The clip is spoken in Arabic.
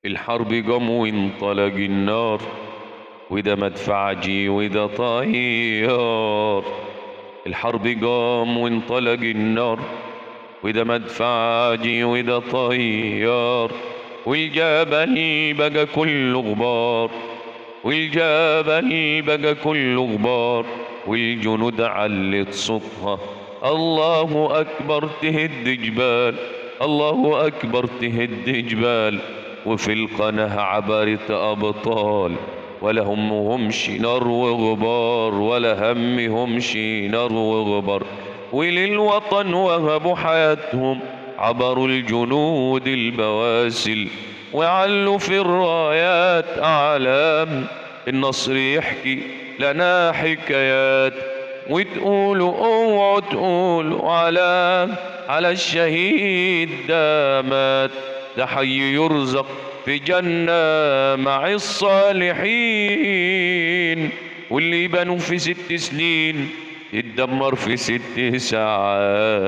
الحرب قام وانطلق النار، وده مدفعجي وده طيار. الحرب قام وانطلق النار، وده مدفعجي وده طيار. والجبل بقى كله غبار، والجبل بقى كله غبار. والجنود علت صوتها الله أكبر تهد جبال، الله أكبر تهد جبال. وفي القناة عبرت أبطال، ولا همهمش نار وغبار، ولا همهمش نار وغبار. وللوطن وهبوا حياتهم، عبروا الجنود البواسل، وعلوا في الرايات أعلام. النصر يحكي لنا حكايات، وتقولوا اوعوا تقولوا على الشهيد ده مات. ده حي يرزق في جنة مع الصالحين، واللي بنوا في 6 سنين اتدمر في 6 ساعات.